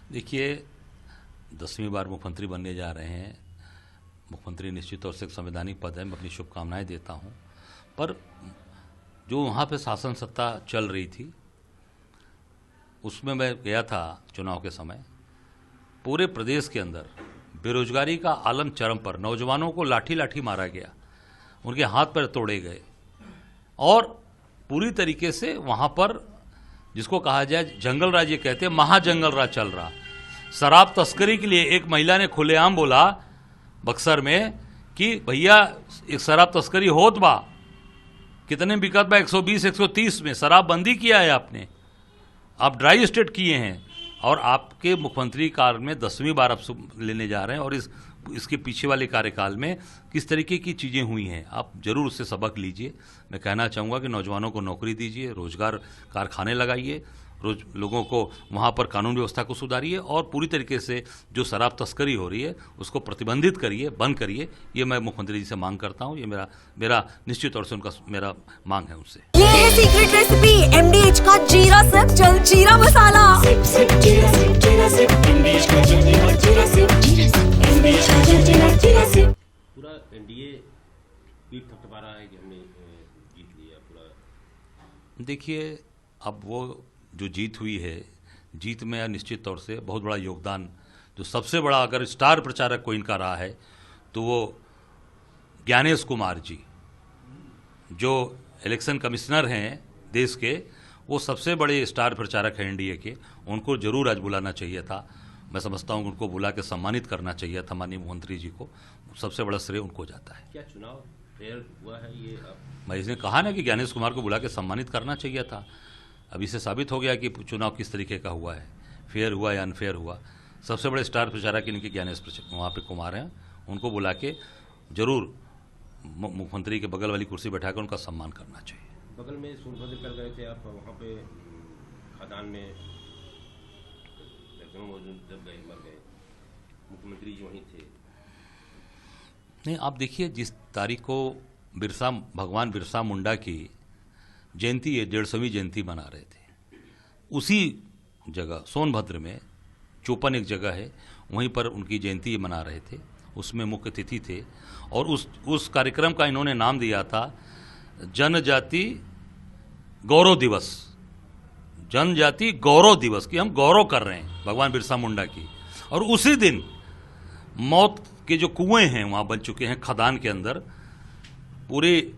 देखिए, 10वीं बार मुख्यमंत्री बनने जा रहे हैं। मुख्यमंत्री निश्चित तौर से एक संवैधानिक पद है, मैं अपनी शुभकामनाएं देता हूं। पर जो वहाँ पे शासन सत्ता चल रही थी, उसमें मैं गया था चुनाव के समय। पूरे प्रदेश के अंदर बेरोजगारी का आलम चरम पर, नौजवानों को लाठी लाठी मारा गया, उनके हाथ पैर तोड़े गए और पूरी तरीके से वहाँ पर जिसको कहा जाए जंगल राज, ये कहते हैं महाजंगल राज चल रहा। शराब तस्करी के लिए एक महिला ने खुलेआम बोला बक्सर में कि भैया एक शराब तस्करी होत बा, कितने बिकत बा, 120 130 में शराब बंदी किया है आपने, आप ड्राई स्टेट किए हैं और आपके मुख्यमंत्री काल में 10वीं बार आप लेने जा रहे हैं और इसके पीछे वाले कार्यकाल में किस तरीके की चीज़ें हुई हैं, आप जरूर उससे सबक लीजिए। मैं कहना चाहूँगा कि नौजवानों को नौकरी दीजिए, रोजगार कारखाने लगाइए, रोज लोगों को वहाँ पर कानून व्यवस्था को सुधारिए और पूरी तरीके से जो शराब तस्करी हो रही है उसको प्रतिबंधित करिए, बंद करिए। ये मैं मुख्यमंत्री जी से मांग करता हूँ, ये मेरा निश्चित तौर से उनका मेरा मांग है उनसे। ये है सीक्रेट रेसिपी MDH का जीरा सिर्फ जल जीरा मसाला। पूरा एनडीए पीठ थपथपा रहा है कि हमने जीत लिया पूरा। देखिए, अब वो जो जीत हुई है, जीत में निश्चित तौर से बहुत बड़ा योगदान, जो सबसे बड़ा अगर स्टार प्रचारक कोई इनका रहा है तो वो ज्ञानेश कुमार जी, जो इलेक्शन कमिश्नर हैं देश के, वो सबसे बड़े स्टार प्रचारक हैं एनडीए के। उनको जरूर आज बुलाना चाहिए था। मैं समझता हूँ उनको बुला के सम्मानित करना चाहिए था माननीय मुख्यमंत्री जी को। सबसे बड़ा श्रेय उनको जाता है। क्या चुनाव फेयर हुआ है ये? मैं इसने कहा ना कि ज्ञानेश कुमार को बुला के सम्मानित करना चाहिए था। अब इससे साबित हो गया कि चुनाव किस तरीके का हुआ है, फेयर हुआ या अनफेयर हुआ। सबसे बड़े स्टार प्रचारक इनके ज्ञानेश वहाँ पे कुमार हैं, उनको बुला के जरूर मुख्यमंत्री के बगल वाली कुर्सी बैठाकर उनका सम्मान करना चाहिए। बगल में सोनभद्र कर गए थे आप, वहाँ पे खदान में जब गए मर गए, मुख्यमंत्री जी वहीं थे। नहीं, आप देखिए, जिस तारीख को भगवान बिरसा मुंडा की जयंती है, 150वीं जयंती मना रहे थे, उसी जगह सोनभद्र में चोपन एक जगह है, वहीं पर उनकी जयंती मना रहे थे। उसमें मुख्य अतिथि थे और उस कार्यक्रम का इन्होंने नाम दिया था जनजाति गौरव दिवस। जनजाति गौरव दिवस की हम गौरव कर रहे हैं भगवान बिरसा मुंडा की। और उसी दिन मौत के जो कुएं हैं वहाँ बन चुके हैं खदान के अंदर। पूरे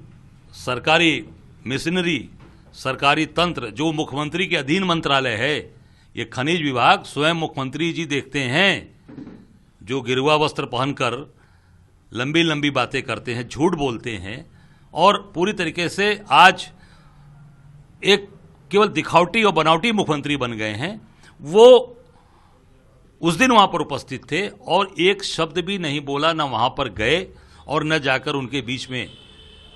सरकारी मशीनरी, सरकारी तंत्र जो मुख्यमंत्री के अधीन मंत्रालय है, ये खनिज विभाग स्वयं मुख्यमंत्री जी देखते हैं, जो गिरवा वस्त्र पहनकर लंबी लंबी बातें करते हैं, झूठ बोलते हैं और पूरी तरीके से आज एक केवल दिखावटी और बनावटी मुख्यमंत्री बन गए हैं। वो उस दिन वहां पर उपस्थित थे और एक शब्द भी नहीं बोला, न वहां पर गए और न जाकर उनके बीच में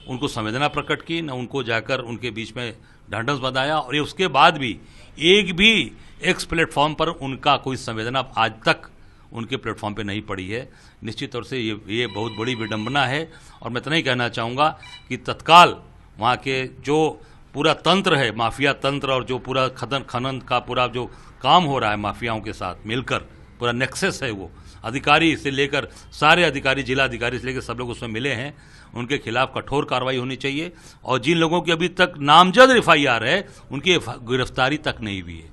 उनको संवेदना प्रकट की, न उनको जाकर उनके बीच में ढांढस बंधाया। और उसके बाद भी एक भी एक्स प्लेटफॉर्म पर उनका कोई संवेदना आज तक उनके प्लेटफॉर्म पे नहीं पड़ी है। निश्चित तौर से ये बहुत बड़ी विडंबना है। और मैं इतना ही कहना चाहूँगा कि तत्काल वहाँ के जो पूरा तंत्र है, माफिया तंत्र, और जो पूरा खनन का पूरा जो काम हो रहा है माफियाओं के साथ मिलकर, पूरा नेक्सस है, वो अधिकारी से लेकर सारे अधिकारी, जिला अधिकारी से लेकर सब लोग उसमें मिले हैं। उनके खिलाफ कठोर कार्रवाई होनी चाहिए और जिन लोगों की अभी तक नामजद FIR है उनकी गिरफ्तारी तक नहीं हुई है,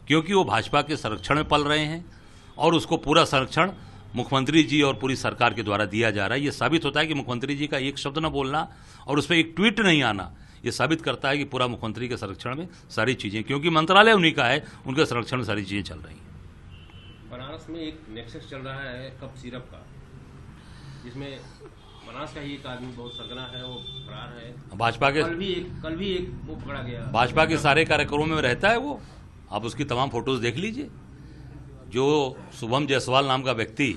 क्योंकि वो भाजपा के संरक्षण में पल रहे हैं और उसको पूरा संरक्षण मुख्यमंत्री जी और पूरी सरकार के द्वारा दिया जा रहा है। ये साबित होता है कि मुख्यमंत्री जी का एक शब्द न बोलना और उस पर एक ट्वीट नहीं आना, ये साबित करता है कि पूरा मुख्यमंत्री के संरक्षण में सारी चीज़ें, क्योंकि मंत्रालय उन्हीं का है, उनके संरक्षण में सारी चीज़ें चल रही हैं। बनारस में एक नेक्सस चल रहा है कप सिरप का, जिसमें बनारस का ही एक आदमी बहुत सरगना है, वो फरार है। भाजपा के कल भी एक वो पकड़ा गया। भाजपा के सारे कार्यक्रमों में रहता है वो, आप उसकी तमाम फोटोज देख लीजिए। जो शुभम जायसवाल नाम का व्यक्ति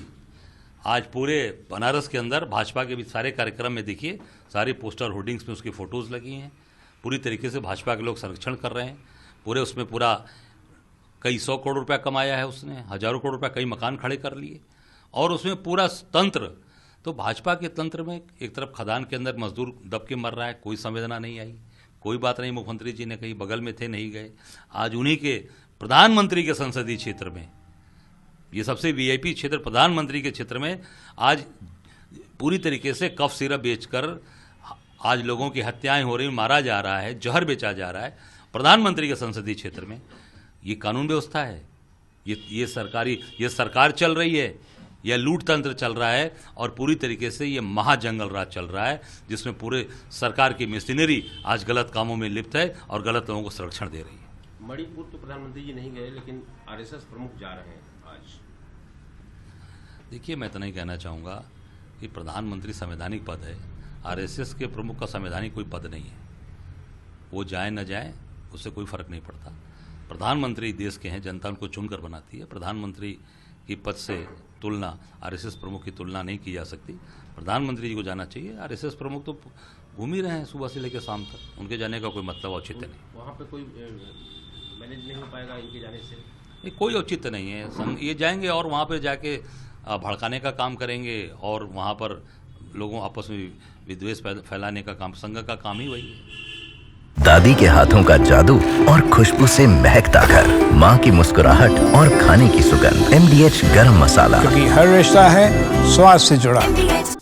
आज पूरे बनारस के अंदर भाजपा के भी सारे कार्यक्रम में देखिए, सारी पोस्टर होर्डिंग्स में उसकी फ़ोटोज़ लगी हैं। पूरी तरीके से भाजपा के लोग संरक्षण कर रहे हैं। पूरे उसमें पूरा कई 100 करोड़ रुपया कमाया है उसने, हज़ारों करोड़ रुपया, कई मकान खड़े कर लिए। और उसमें पूरा तंत्र, तो भाजपा के तंत्र में एक तरफ खदान के अंदर मजदूर दब के मर रहा है, कोई संवेदना नहीं आई, कोई बात नहीं, मुख्यमंत्री जी ने कहीं बगल में थे नहीं गए। आज उन्हीं के प्रधानमंत्री के संसदीय क्षेत्र में ये सबसे वीआईपी क्षेत्र प्रधानमंत्री के क्षेत्र में आज पूरी तरीके से कफ सिरप बेचकर आज लोगों की हत्याएं हो रही, मारा जा रहा है, जहर बेचा जा रहा है प्रधानमंत्री के संसदीय क्षेत्र में। ये कानून व्यवस्था है, ये सरकार चल रही है, यह लूट तंत्र चल रहा है और पूरी तरीके से ये महाजंगल राज चल रहा है, जिसमें पूरे सरकार की मशीनरी आज गलत कामों में लिप्त है और गलत लोगों को संरक्षण दे रही है। मणिपुर तो प्रधानमंत्री जी नहीं गए, लेकिन आरएसएस प्रमुख जा रहे हैं आज। देखिए, मैं इतना ही कहना चाहूँगा कि प्रधानमंत्री संवैधानिक पद है, आरएसएस के प्रमुख का संवैधानिक कोई पद नहीं है। वो जाए न जाए उससे कोई फर्क नहीं पड़ता। प्रधानमंत्री देश के हैं, जनता उनको चुनकर बनाती है। प्रधानमंत्री की पद से तुलना आरएसएस प्रमुख की तुलना नहीं की जा सकती। प्रधानमंत्री जी को जाना चाहिए। आरएसएस प्रमुख तो घूम ही रहे हैं सुबह से लेकर शाम तक, उनके जाने का कोई मतलब औचित्य नहीं। वहाँ पे कोई मैनेज नहीं हो पाएगा इनके जाने से? नहीं, कोई औचित्य नहीं है। ये जाएंगे और वहाँ पर जाके भड़काने का काम करेंगे और वहाँ पर लोगों आपस में विद्वेष फैलाने का काम, संघ का काम ही वही है। दादी के हाथों का जादू और खुशबू से महकता घर, माँ की मुस्कुराहट और खाने की सुगंध। MDH गरम मसाला, क्योंकि हर रिश्ता है स्वाद से जुड़ा। MDH